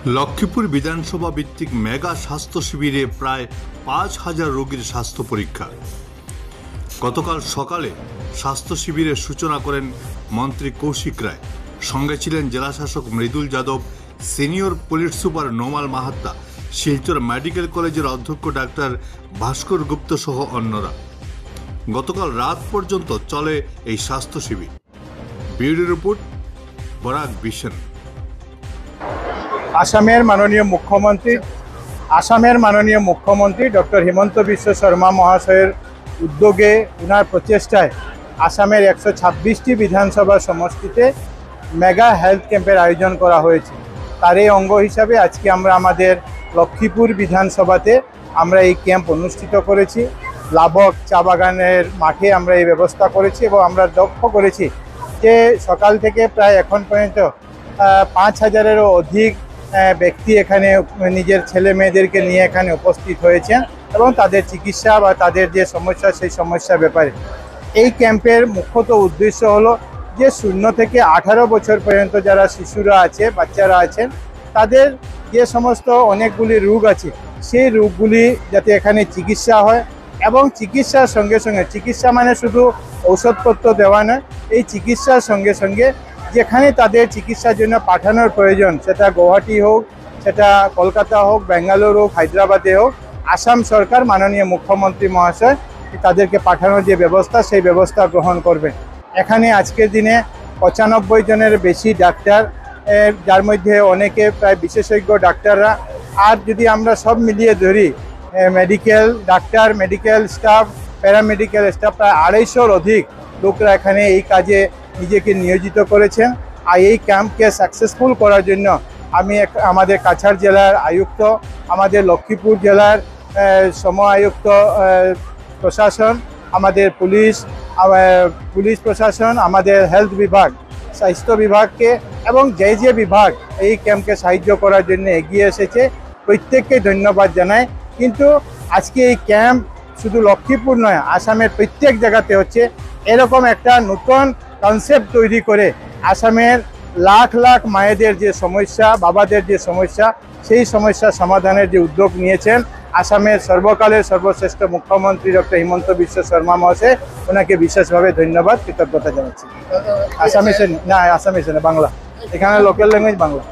লক্ষ্মীপুর বিধানসভা ভিত্তিক মেগা স্বাস্থ্য শিবিরে প্রায় ৫,০০০ রোগীর স্বাস্থ্য পরীক্ষা। গতকাল সকালে স্বাস্থ্য শিবিরের সূচনা করেন মন্ত্রী কৌশিক রায়। সঙ্গে ছিলেন জেলাশাসক Mridul Yadav, senior police super Nomal Mahatta, Silchar medical কলেজের অধ্যক্ষ ডাক্তার ভাস্কর গুপ্ত সহ অন্যরা। গতকাল রাত পর্যন্ত চলে এই স্বাস্থ্য শিবির। Bureau report, Barak vision. আসামের মাননীয় মুখ্যমন্ত্রী ডক্টর হিমন্ত বিশ্ব শর্মা মহাশয়ের উদ্যোগে উনার প্রচেষ্টায় আসামের ১২৬টি বিধানসভা সমষ্টিতে মেগা হেলথ ক্যাম্পের আয়োজন করা হয়েছে। তার এই অঙ্গ হিসাবে আজকে আমরা আমাদের লক্ষ্মীপুর বিধানসভাতে আমরা এই ক্যাম্প অনুষ্ঠিত করেছি। লাবক চা বাগানের মাঠে আমরা এই ব্যবস্থা করেছি এবং আমরা লক্ষ্য করেছি যে সকাল থেকে প্রায় এখন পর্যন্ত ৫,০০০-এরও অধিক ব্যক্তি এখানে নিজের ছেলে মেয়েদেরকে নিয়ে এখানে উপস্থিত হয়েছেন এবং তাদের চিকিৎসা বা তাদের যে সমস্যা সেই সমস্যার ব্যাপারে। এই ক্যাম্পের মুখ্যত উদ্দেশ্য হলো যে 0 থেকে 18 বছর পর্যন্ত যারা শিশুরা আছে, বাচ্চারা আছেন, তাদের যে সমস্ত অনেকগুলি রোগ আছে সেই রোগগুলি যাতে এখানে চিকিৎসা হয় এবং চিকিৎসার সঙ্গে সঙ্গে, চিকিৎসা মানে শুধু ঔষধপত্র দেওয়া নয়, এই চিকিৎসার সঙ্গে সঙ্গে যেখানে তাদের চিকিৎসার জন্য পাঠানোর প্রয়োজন, সেটা গুয়াহাটি হোক, সেটা কলকাতা হোক, বেঙ্গালুরু হোক, হায়দ্রাবাদে হোক, আসাম সরকার মাননীয় মুখ্যমন্ত্রী মহাশয় তাদেরকে পাঠানোর যে ব্যবস্থা সেই ব্যবস্থা গ্রহণ করবেন। এখানে আজকের দিনে 95 জনের বেশি ডাক্তার, যার মধ্যে অনেকে প্রায় বিশেষজ্ঞ ডাক্তাররা, আর যদি আমরা সব মিলিয়ে ধরি medical doctor, medical staff, paramedical staff, প্রায় 250-র অধিক লোকরা এখানে এই কাজে নিজেকে নিয়োজিত করেছেন। আর এই ক্যাম্পকে সাকসেসফুল করার জন্য আমি আমাদের কাছাড় জেলার আয়ুক্ত, আমাদের লক্ষ্মীপুর জেলার সম আয়ুক্ত প্রশাসন, আমাদের পুলিশ প্রশাসন, আমাদের হেলথ বিভাগ, স্বাস্থ্য বিভাগকে এবং যে বিভাগ এই ক্যাম্পকে সাহায্য করার জন্য এগিয়ে এসেছে প্রত্যেককে ধন্যবাদ জানাই। কিন্তু আজকে এই ক্যাম্প শুধু লক্ষ্মীপুর নয়, আসামের প্রত্যেক জায়গাতে হচ্ছে। এরকম একটা নতুন কনসেপ্ট তৈরি করে আসামের লাখ লাখ মায়েদের যে সমস্যা, বাবাদের যে সমস্যা, সেই সমস্যা সমাধানের যে উদ্যোগ নিয়েছেন আসামের সর্বকালের সর্বশ্রেষ্ঠ মুখ্যমন্ত্রী ডক্টর হিমন্ত বিশ্ব শর্মা মহাশয়, ওনাকে বিশেষভাবে ধন্যবাদ, কৃতজ্ঞতা জানাচ্ছি। আসামিসে না, বাংলা, এখানে লোকাল ল্যাঙ্গুয়েজ বাংলা।